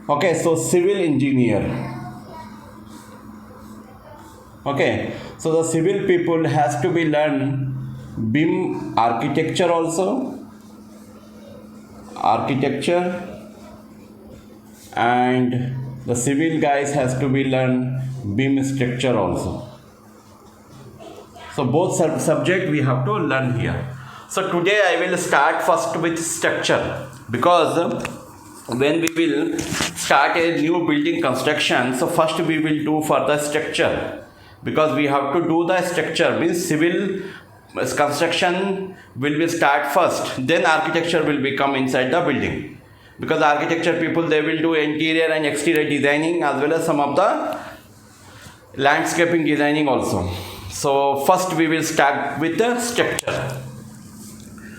Okay, so civil engineer. Okay, so the civil people has to be learn BIM architecture also, architecture, and the civil guys has to be learn BIM structure also. So both subject we have to learn here. So today I will start first with structure, because when we will start a new building construction, so first we will do for the structure, because we have to do the structure, means civil construction will be start first, then architecture will become inside the building, because architecture people they will do interior and exterior designing as well as some of the landscaping designing also. So first we will start with the structure.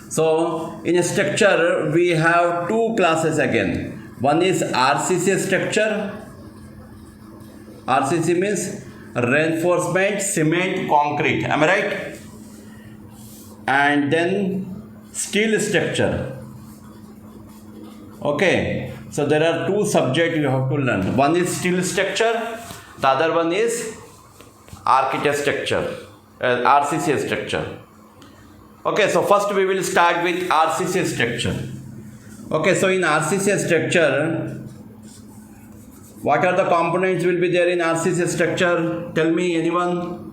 So in a structure we have two classes again. One is RCC structure. RCC means reinforcement cement concrete, am I right? And then steel structure. Okay, so there are two subjects you have to learn. One is steel structure, the other one is architecture, RCC structure. Okay, so first we will start with RCC structure. Okay, so in RCC structure, what are the components will be there in RCC structure? Tell me, anyone?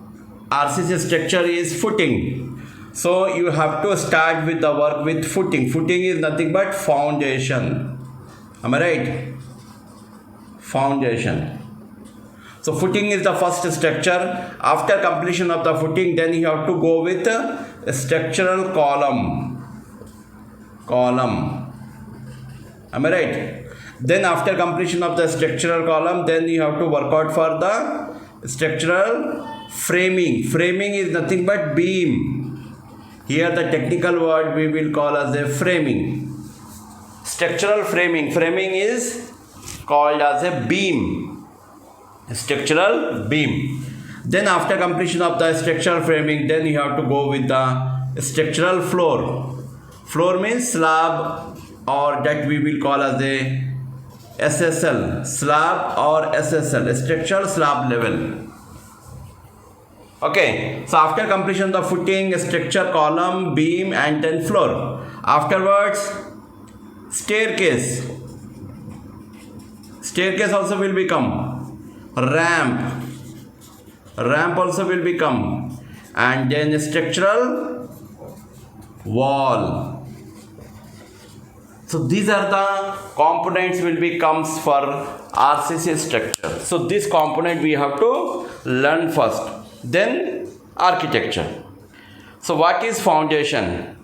RCC structure is footing. So you have to start with the work with footing. Footing is nothing but foundation. Am I right? Foundation. So footing is the first structure. After completion of the footing, then you have to go with a structural column. Am I right? Then after completion of the structural column, then you have to work out for the structural framing. Framing is nothing but beam. Here the technical word we will call as a framing. Structural framing. Framing is called as a beam. Structural beam. Then after completion of the structural framing, then you have to go with the structural floor. Floor means slab, or that we will call as a SSL, slab or SSL, structural slab level. Okay, so after completion of the footing, structure, column, beam, and then floor. Afterwards, staircase. Staircase also will become. Ramp also will become, and then structural wall. So these are the components will becomes for RCC structure. So this component we have to learn first, then architecture. So what is foundation?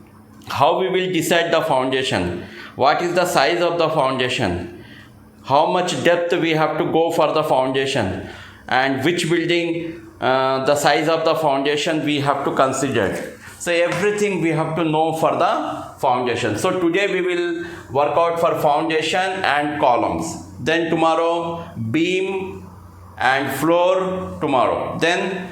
How we will decide the foundation? What is the size of the foundation? How much depth we have to go for the foundation, and which building the size of the foundation we have to consider. So everything we have to know for the foundation. So today we will work out for foundation and columns. Then tomorrow beam and floor tomorrow. Then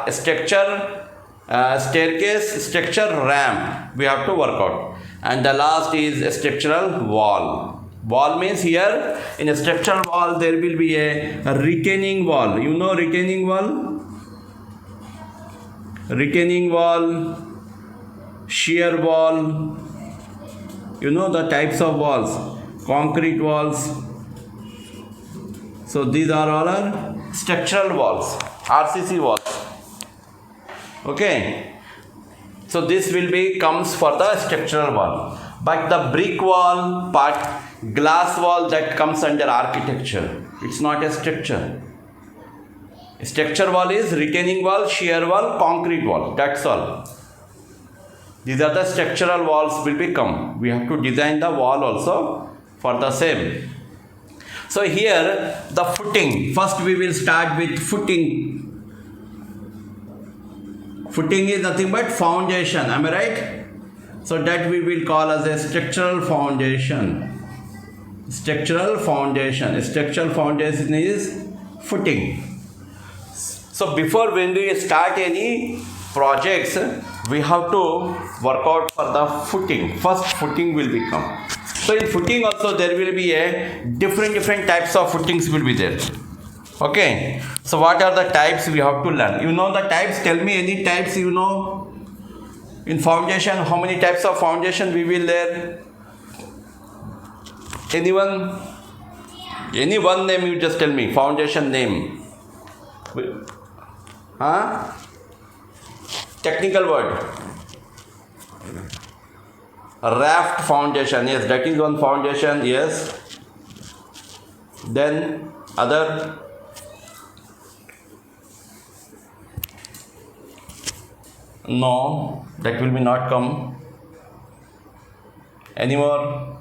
structure, staircase, structure, ramp we have to work out. And the last is structural wall. Wall means here in a structural wall there will be a retaining wall. You know retaining wall? Retaining wall, shear wall. You know the types of walls. Concrete walls. So these are all our structural walls, RCC walls. Okay. So this will be comes for the structural wall. But the brick wall part, glass wall, that comes under architecture. It's not a structure. Structure wall is retaining wall, shear wall, concrete wall. That's all. These are the structural walls will become. We have to design the wall also for the same. So here the footing. First we will start with footing. Footing is nothing but foundation. Am I right? So that we will call as a structural foundation. Structural foundation. Structural foundation is footing. So before when we start any projects, we have to work out for the footing. First footing will become. So in footing also there will be a different types of footings will be there. Okay. So what are the types we have to learn? You know the types? Tell me any types you know. In foundation, how many types of foundation we will there? Anyone? Any one name you just tell me. Foundation name. Huh? Technical word. Raft foundation. Yes, that is one foundation. Yes. Then other. No, that will be not come. Any more?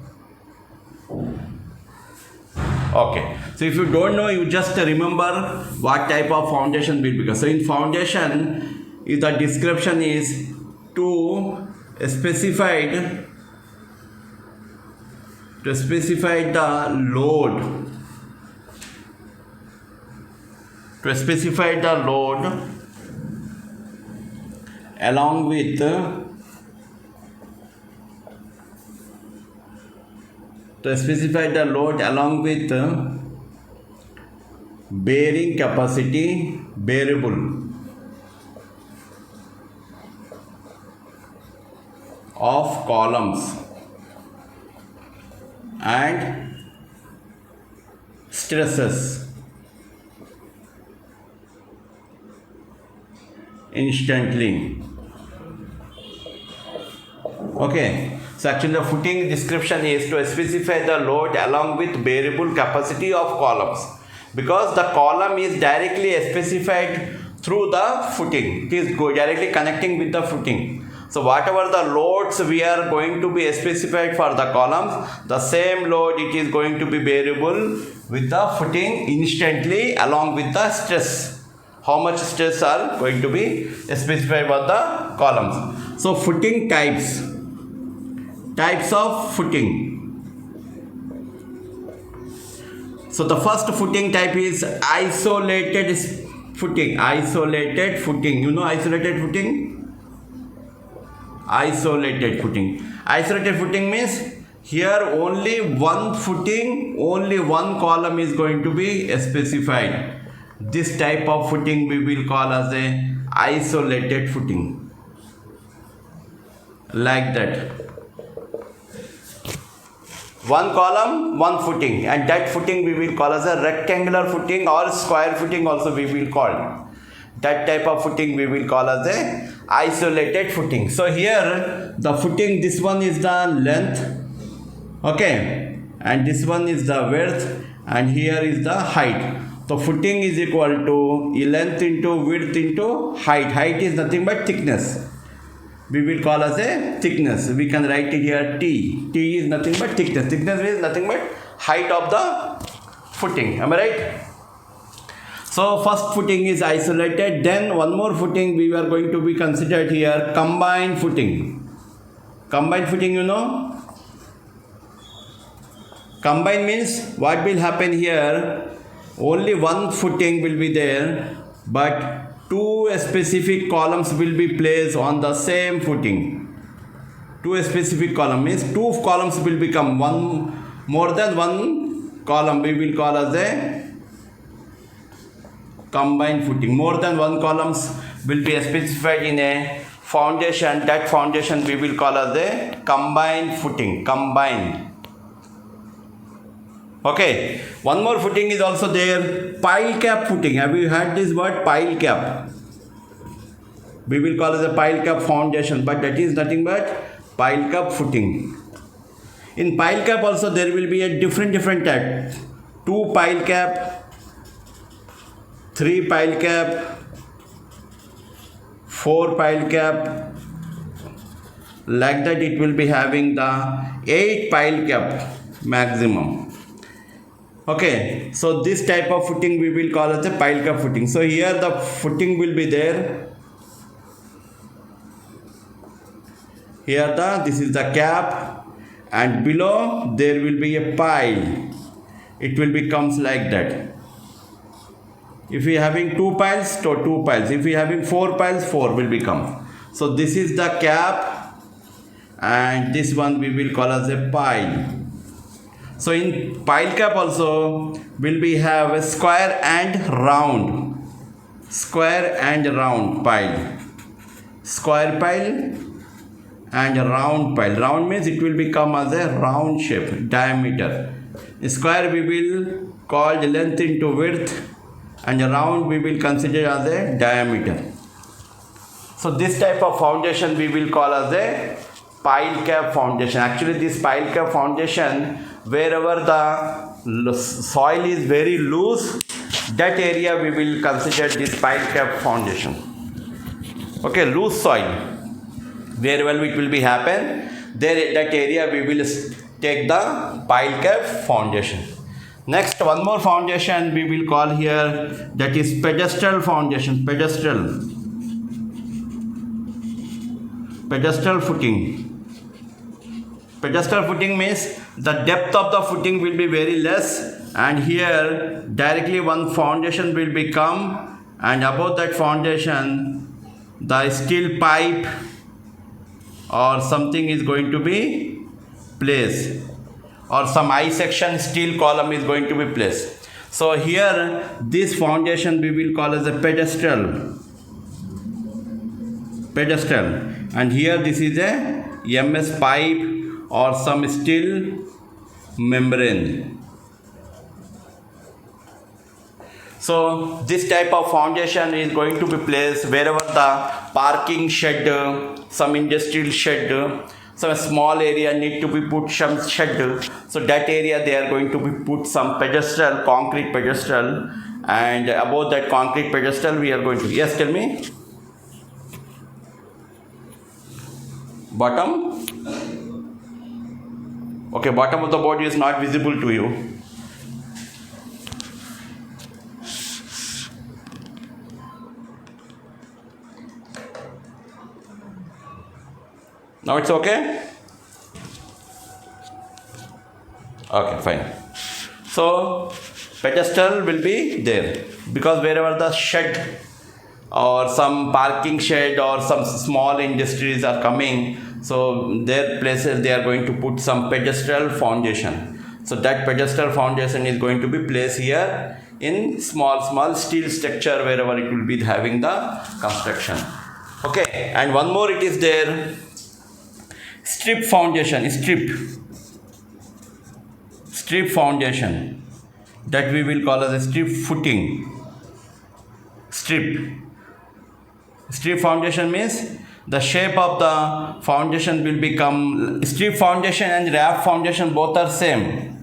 Okay. So if you don't know, you just remember what type of foundation will become. So in foundation, if the description is to specify the load. To specify the load along with bearing capacity bearable of columns and stresses instantly. Okay, so actually the footing description is to specify the load along with bearable capacity of columns, because the column is directly specified through the footing. It is directly connecting with the footing. So whatever the loads we are going to be specified for the columns, the same load it is going to be bearable with the footing instantly along with the stress. How much stress are going to be specified for the columns. So footing types of footing. So the first footing type is isolated footing. You know isolated footing? Isolated footing means here only one footing, only one column is going to be specified. This type of footing we will call as a isolated footing. Like that. One column, one footing, and that footing we will call as a rectangular footing or square footing also we will call. That type of footing we will call as a isolated footing. So here the footing, this one is the length, okay, and this one is the width, and here is the height. So footing is equal to length into width into height. Height is nothing but thickness. We will call as a thickness. We can write it here T. T is nothing but thickness. Thickness is nothing but height of the footing. Am I right? So first footing is isolated. Then one more footing we are going to be considered here, combined footing. Combined footing, you know? Combined means what will happen here? Only one footing will be there, but two specific columns will be placed on the same footing. Two specific columns means two columns will become one, more than one column we will call as a combined footing. More than one columns will be specified in a foundation. That foundation we will call as a combined footing. Combined. Okay, one more footing is also there, pile cap footing. Have you heard this word, pile cap? We will call it a pile cap foundation, but that is nothing but pile cap footing. In pile cap also there will be a different type. 2 pile cap, 3 pile cap, 4 pile cap. Like that it will be having the 8 pile cap maximum. Okay, so this type of footing we will call as a pile cap footing. So here the footing will be there. Here this is the cap, and below there will be a pile. It will becomes like that. If we are having 2 piles, so 2 piles. If we are having 4 piles, 4 will become. So this is the cap, and this one we will call as a pile. So in pile cap also will be have a square and round pile, square pile and round pile. Round means it will become as a round shape, diameter. Square we will call the length into width, and round we will consider as a diameter. So this type of foundation we will call as a pile cap foundation. Actually this pile cap foundation, wherever the soil is very loose, that area we will consider this pile cap foundation. Okay, loose soil, wherever it will be happen, there that area we will take the pile cap foundation. Next, one more foundation we will call here, that is pedestal foundation. Pedestal footing. Pedestal footing means the depth of the footing will be very less, and here directly one foundation will become, and above that foundation the steel pipe or something is going to be placed, or some I section steel column is going to be placed. So here this foundation we will call as a pedestal, and here this is a MS pipe or some steel membrane. So this type of foundation is going to be placed wherever the parking shed, some industrial shed, some small area need to be put some shed. So that area they are going to be put some pedestal, concrete pedestal, and above that concrete pedestal we are going to, yes, tell me. Bottom? Okay, bottom of the body is not visible to you. Now it's okay? Okay, fine. So pedestal will be there because wherever the shed or some parking shed or some small industries are coming, so their places they are going to put some pedestal foundation. So that pedestal foundation is going to be placed here in small steel structure wherever it will be having the construction. Okay, and one more it is there, strip foundation, strip foundation, that we will call as a strip footing. Strip foundation means the shape of the foundation will become, strip foundation and raft foundation both are same.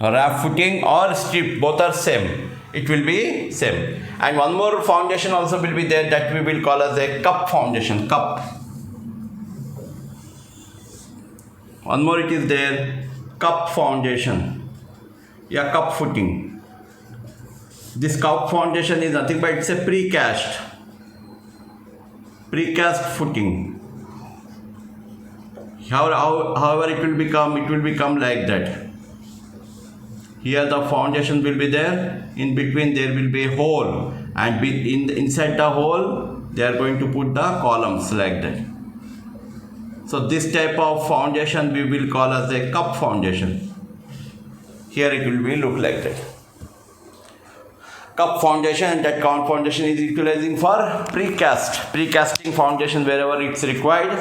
Raft footing or strip both are same, it will be same. And one more foundation also will be there, that we will call as a cup foundation. One more it is there, cup foundation, cup footing. This cup foundation is nothing but it's a precast footing. However it will become like that. Here the foundation will be there, in between there will be a hole, and inside the hole they are going to put the columns like that. So this type of foundation we will call as a cup foundation. Here it will be look like that. Cup foundation, and that cup foundation is utilizing for precasting foundation wherever it's required,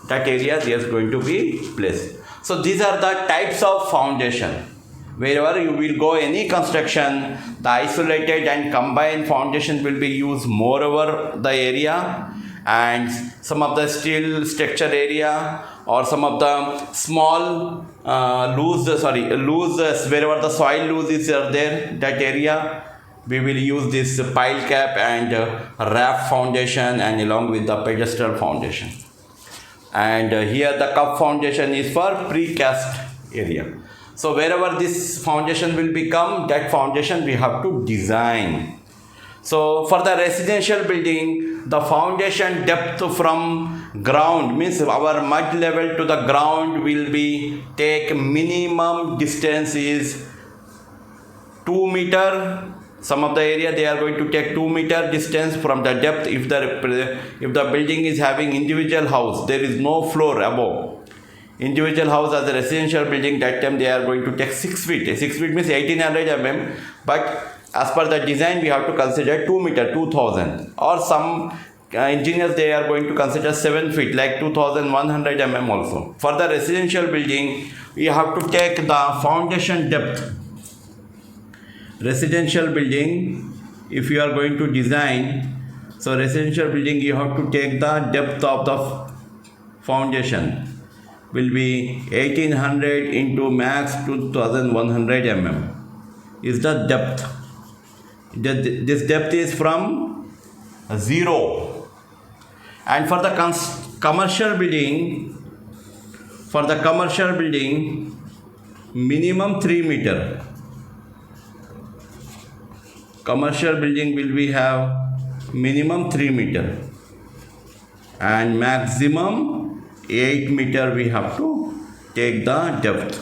that area there is going to be placed. So these are the types of foundation. Wherever you will go any construction, the isolated and combined foundation will be used more over the area, and some of the steel structure area or some of the small loose wherever the soil loose is there, that area we will use this pile cap and raft foundation, and along with the pedestal foundation. And here the cup foundation is for precast area. So wherever this foundation will become, that foundation we have to design. So for the residential building, the foundation depth from ground, means our mud level to the ground, will be take minimum distance is 2 meter. Some of the area they are going to take 2 meter distance from the depth. If the building is having individual house, there is no floor above. individual house as a residential building, that time they are going to take 6 feet. 6 feet means 1800 mm, but as per the design we have to consider 2 meter, 2000, or some engineers they are going to consider 7 feet, like 2100 mm also. For the residential building, we have to take the foundation depth. Residential building, if you are going to design, so residential building you have to take the depth of the foundation will be 1800 into max 2100 mm is the depth. This depth is from 0. And for the commercial building, minimum 3 meter. Commercial building will be have minimum 3 meter and maximum 8 meter we have to take the depth.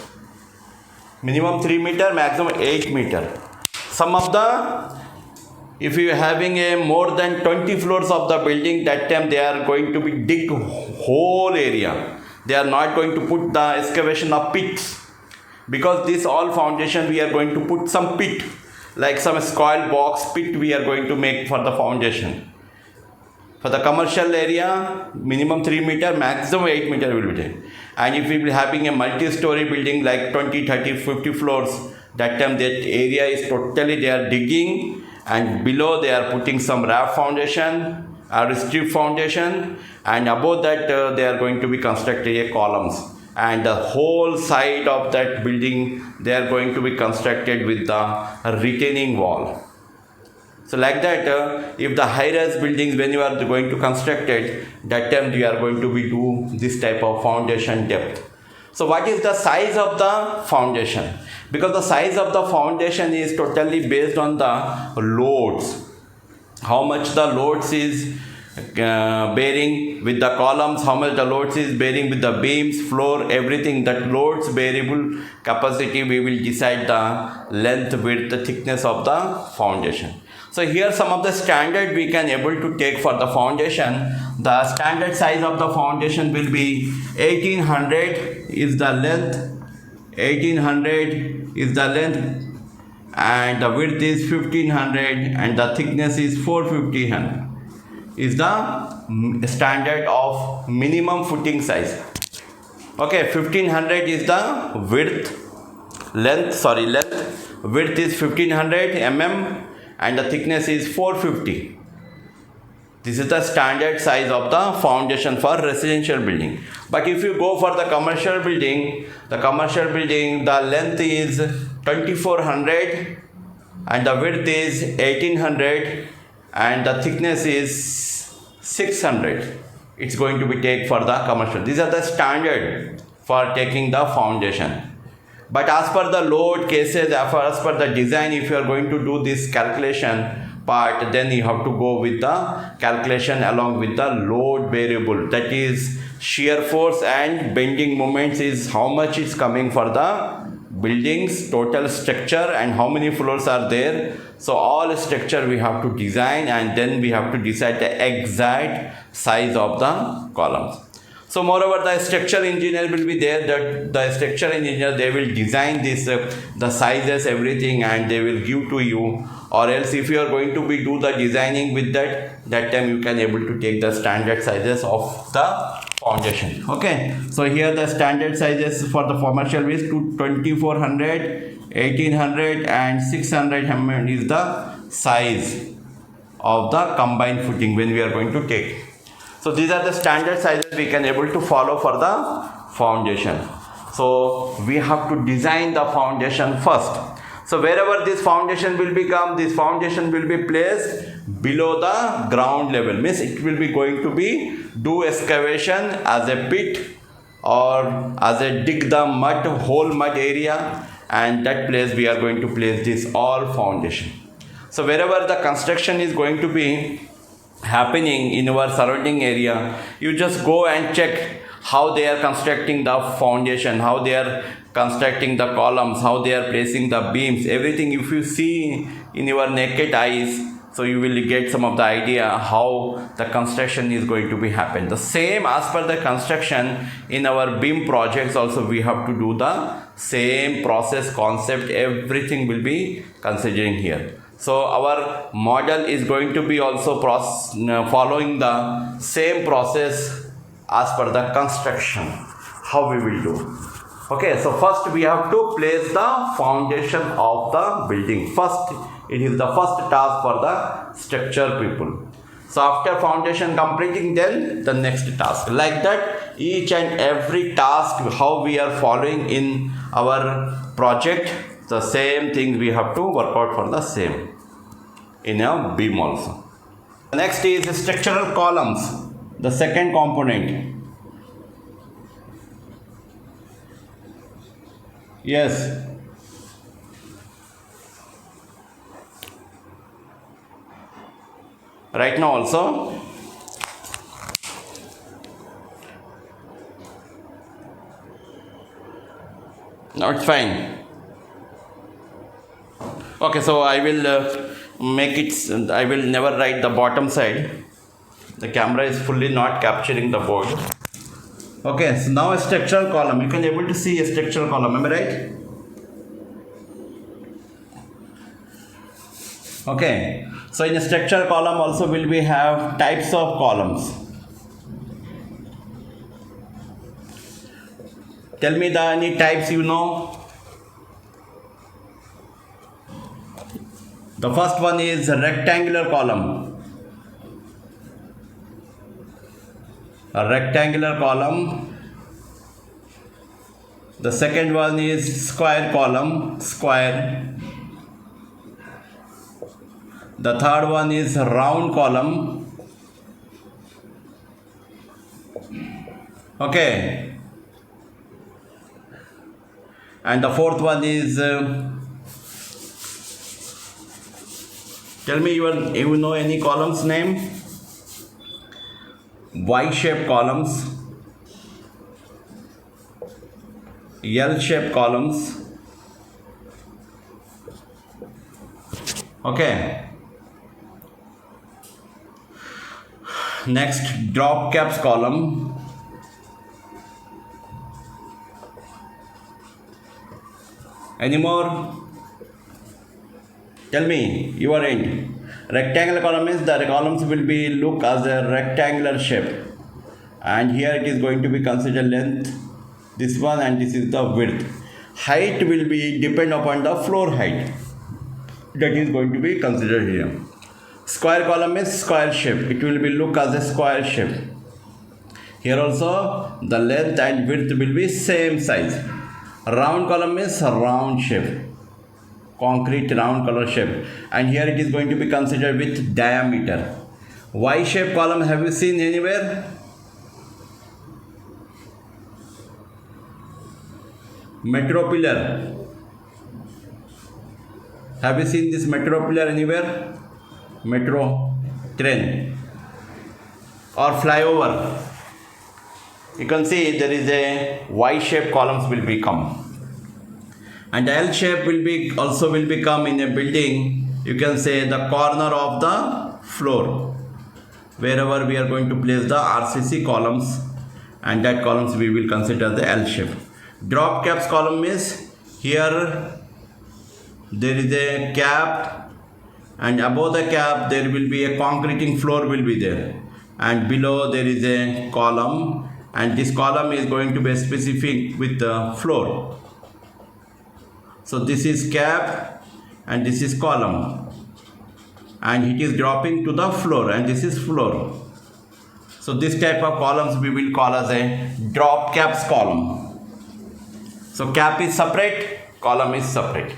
Minimum 3 meter, maximum 8 meter. Some of the, if you are having a more than 20 floors of the building, that time they are going to be dig whole area. They are not going to put the excavation of pits, because this all foundation we are going to put some pit, like some square box pit we are going to make for the foundation. For the commercial area, minimum 3 meter, maximum 8 meter will be there. And if we will having a multi-story building like 20, 30, 50 floors, that time that area is totally they are digging, and below they are putting some raft foundation or strip foundation, and above that they are going to be constructing a columns, and the whole side of that building they are going to be constructed with the retaining wall. So like that, if the high-rise buildings, when you are going to construct it, that time you are going to be do this type of foundation depth. So what is the size of the foundation? Because the size of the foundation is totally based on the loads. How much the loads is bearing with the columns, how much the loads is bearing with the beams, floor, everything. That loads variable capacity, we will decide the length, width, the thickness of the foundation. So here some of the standard we can able to take for the foundation. The standard size of the foundation will be 1800 is the length, 1800 is the length, and the width is 1500, and the thickness is 450 is the standard of minimum footing size. Okay, 1500 is the width, width is 1500 mm, and the thickness is 450. This is the standard size of the foundation for residential building. But if you go for the commercial building, the length is 2400 and the width is 1800 and the thickness is 600. It's going to be take for the commercial. These are the standard for taking the foundation. But as per the load cases, as per the design, if you are going to do this calculation part, then you have to go with the calculation along with the load variable, that is shear force and bending moments is how much is coming for the buildings total structure and how many floors are there. So all structure we have to design, and then we have to decide the exact size of the columns. So moreover, the structural engineer will be there, that the structural engineer, they will design this the sizes, everything, and they will give to you. Or else if you are going to be do the designing with that time you can able to take the standard sizes of the foundation. Okay, so here the standard sizes for the commercial is 2400, 1800 and 600 mm is the size of the combined footing when we are going to take. So these are the standard sizes we can able to follow for the foundation. So we have to design the foundation first. So wherever this foundation will become, this foundation will be placed below the ground level. Means it will be going to be do excavation as a pit or as a dig the mud, whole mud area, and that place we are going to place this all foundation. So wherever the construction is going to be happening in our surrounding area, you just go and check how they are constructing the foundation, how they are constructing the columns, how they are placing the beams, everything. If you see in your naked eyes, So you will get some of the idea how the construction is going to be happen. The same as per the construction in our BIM projects also we have to do the same process concept, everything will be considering here. So our model is going to be also following the same process as per the construction, how we will do. Okay, so first we have to place the foundation of the building. First, it is the first task for the structure people. So after foundation completing, then the next task. Like that, each and every task how we are following in our project, the same thing we have to work out for the same in a BIM also. Next is structural columns, the second component. Yes. Right now also. No, it's fine. Okay, so I will make it, I will never write the bottom side. The camera is fully not capturing the board. Okay, so now a structural column. You can able to see a structural column, am I right? Okay, so in a structural column also will we have types of columns. Tell me the any types you know. The first one is a rectangular column. A rectangular column. The second one is square column, square. The third one is round column. Okay. And the fourth one is tell me you know any columns name? Y-shaped columns, L-shaped columns. Okay. Next, drop caps column. Any more? Tell me your end. Rectangular column is the columns will be look as a rectangular shape, and here it is going to be considered length, this one, and this is the width. Height will be depend upon the floor height, that is going to be considered here. Square column is square shape, it will be look as a square shape. Here also the length and width will be same size. Round column is round shape, concrete round color shape, and here it is going to be considered with diameter. Y shape column have you seen anywhere? Metro pillar. Have you seen this metro pillar anywhere? Metro train or flyover. You can see there is a Y shape columns will become. And L shape will be also will become in a building. You can say the corner of the floor, wherever we are going to place the RCC columns, and that columns we will consider the L shape. Drop caps column is here there is a cap, and above the cap there will be a concreting floor will be there, and below there is a column, and this column is going to be specific with the floor. So this is cap and this is column, and it is dropping to the floor, and this is floor. So this type of columns we will call as a drop caps column. So cap is separate, column is separate.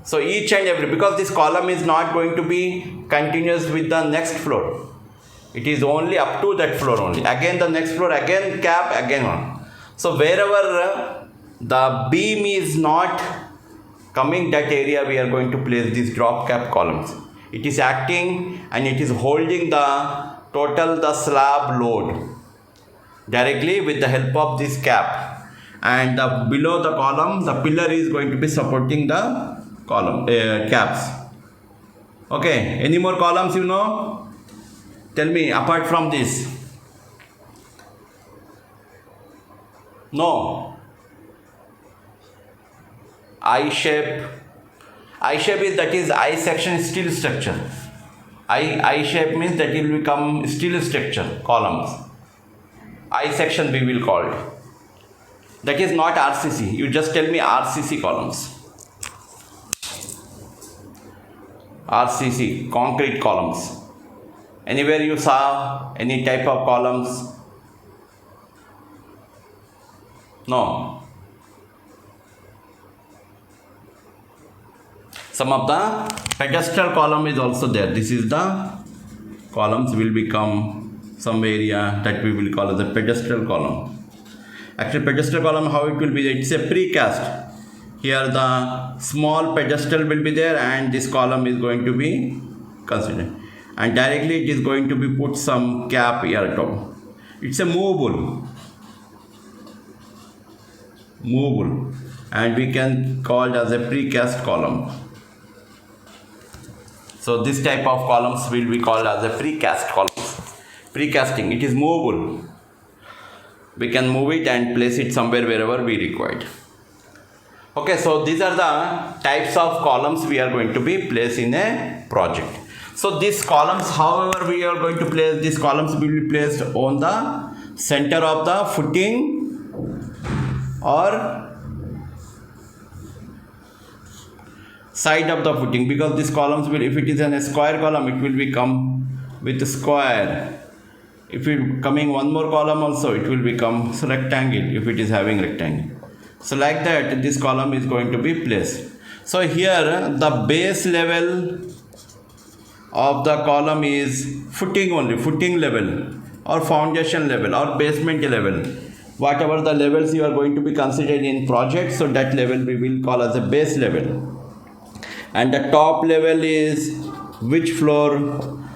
So each and every, because this column is not going to be continuous with the next floor, it is only up to that floor only. Again the next floor, again cap, again one. So wherever the beam is not coming that area, we are going to place these drop cap columns. It is acting and it is holding the total the slab load directly with the help of this cap, and the below the column the pillar is going to be supporting the column caps. Okay, any more columns you know? Tell me, apart from this. No. I shape. I shape is, that is I section steel structure. I shape means that it will become steel structure columns. I section we will call it. That is not RCC. You just tell me RCC columns. RCC, concrete columns. Anywhere you saw any type of columns? No. Some of the pedestal column is also there. This is the columns will become some area that we will call as the pedestal column. Actually, pedestal column, how it will be? It's a precast. Here the small pedestal will be there, and this column is going to be considered. And directly it is going to be put some cap here at top. It's a movable, and we can call it as a precast column. So this type of columns will be called as a precast columns. Precasting, it is movable. We can move it and place it somewhere wherever we required. Okay, so these are the types of columns we are going to be placed in a project. So these columns, however we are going to place, these columns will be placed on the center of the footing or side of the footing, because these columns will, if it is a square column, it will become with a square. If it coming one more column also, it will become rectangle if it is having rectangle. So like that, this column is going to be placed. So here the base level of the column is footing only, footing level or foundation level or basement level. Whatever the levels you are going to be considered in project, so that level we will call as a base level. And the top level is which floor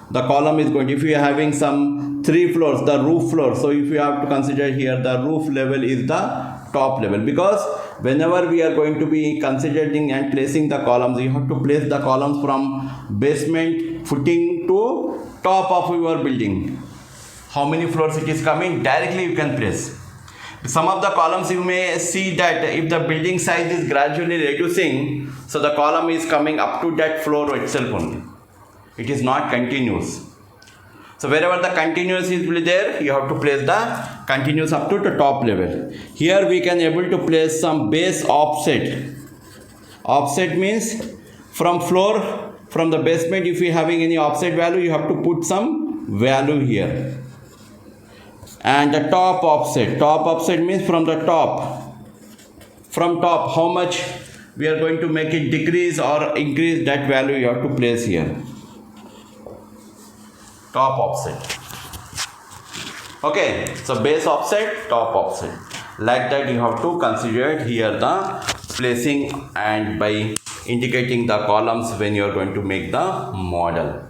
the column is going to, if you are having some 3 floors, the roof floor. So if you have to consider here, the roof level is the top level, because whenever we are going to be considering and placing the columns, you have to place the columns from basement footing to top of your building. How many floors it is coming, directly you can place. Some of the columns you may see that if the building size is gradually reducing, so the column is coming up to that floor itself only. It is not continuous. So wherever the continuous is there, you have to place the continuous up to the top level. Here we can able to place some base offset. Offset means from floor, from the basement, if you are having any offset value, you have to put some value here. And the top offset means from the top. From top, how much we are going to make it decrease or increase, that value you have to place here. Top offset. Okay, so base offset, top offset. Like that you have to consider here the placing and by indicating the columns when you are going to make the model.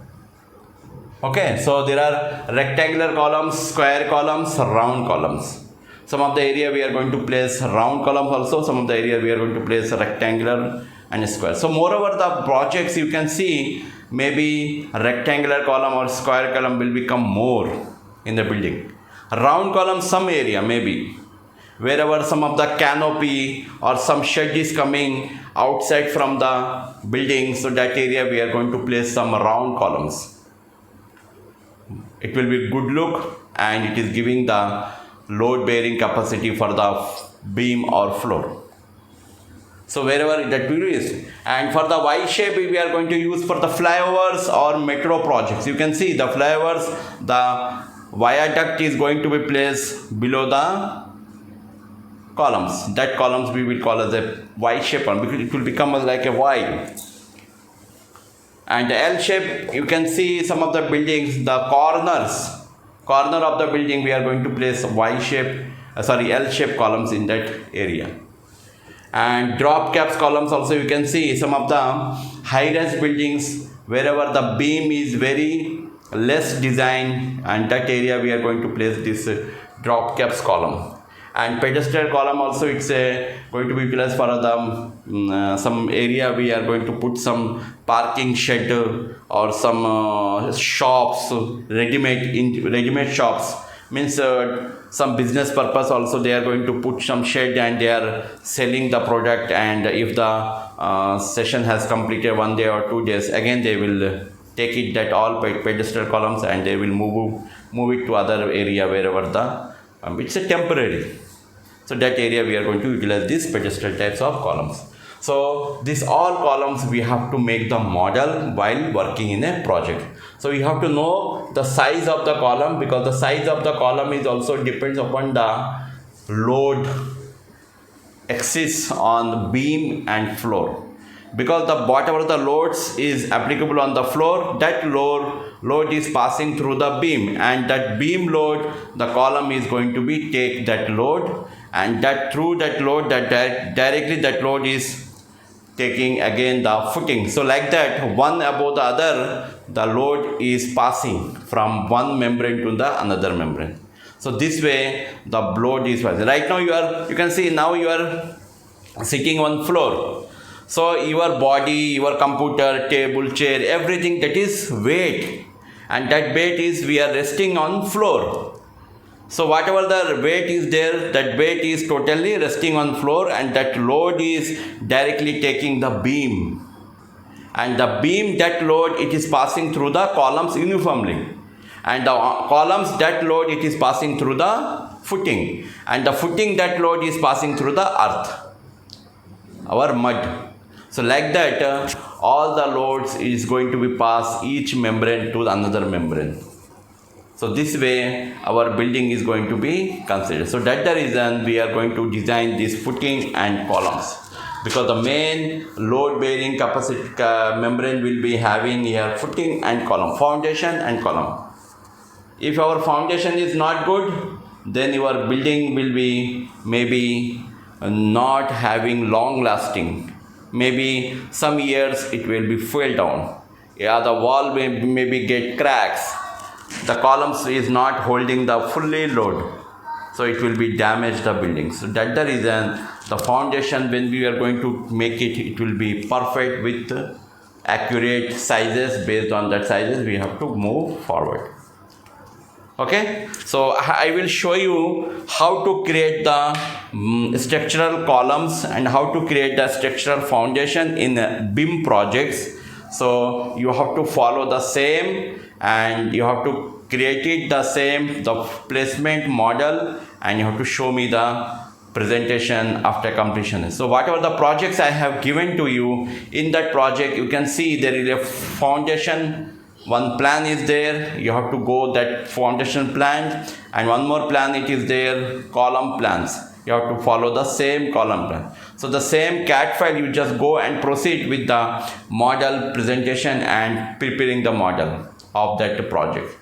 Okay, so there are rectangular columns, square columns, round columns. Some of the area we are going to place round columns also, some of the area we are going to place rectangular and square. So moreover the projects you can see, maybe rectangular column or square column will become more in the building. Round column some area maybe, wherever some of the canopy or some shed is coming outside from the building, so that area we are going to place some round columns. It will be good look and it is giving the load bearing capacity for the beam or floor. So wherever that will is, and for the Y shape we are going to use for the flyovers or metro projects. You can see the flyovers, the viaduct is going to be placed below the columns. That columns we will call as a Y shape one, because it will become like a Y. And the L shape, you can see some of the buildings, the corner of the building we are going to place Y shape, L shape columns in that area. And drop caps columns also you can see some of the high-rise buildings, wherever the beam is very less design, and that area we are going to place this drop caps column. And pedestal column also, it's going to be utilized for the some area we are going to put some parking shed or some shops, ready-made shops, means some business purpose also they are going to put some shed and they are selling the product, and if the session has completed 1 day or 2 days, again they will take it that all pedestal columns and they will move it to other area wherever the it's a temporary. So that area we are going to utilize these pedestal types of columns. So these all columns we have to make the model while working in a project. So you have to know the size of the column, because the size of the column is also depends upon the load exists on beam and floor. Because the whatever the loads is applicable on the floor, that load is passing through the beam, and that beam load, the column is going to be take that load, and that through that load, that directly that load is taking again the footing. So like that, one above the other, the load is passing from one membrane to the another membrane. So this way the load is passing. Right now you can see now you are sitting on floor. So your body, your computer, table, chair, everything, that is weight, and that weight is we are resting on floor. So whatever the weight is there, that weight is totally resting on floor, and that load is directly taking the beam, and the beam, that load, it is passing through the columns uniformly, and the columns, that load, it is passing through the footing, and the footing, that load is passing through the earth, our mud. So like that, all the loads is going to be passed each membrane to another membrane. So this way our building is going to be considered. So that's the reason we are going to design this footing and columns, because the main load bearing capacity membrane will be having here footing and column, foundation and column. If our foundation is not good, then your building will be maybe not having long lasting. Maybe some years it will be fell down. Yeah, the wall may maybe get cracks. The columns is not holding the fully load, so it will be damage the building. So that's the reason the foundation, when we are going to make it, it will be perfect with accurate sizes. Based on that sizes we have to move forward. Okay, so I will show you how to create the structural columns and how to create the structural foundation in BIM projects. So you have to follow the same, and you have to create it the same, the placement model, and you have to show me the presentation after completion. So whatever the projects I have given to you, in that project you can see there is a foundation. One plan is there, you have to go that foundation plan, and one more plan it is there, column plans. You have to follow the same column plan. So the same CAD file, you just go and proceed with the model presentation and preparing the model of that project.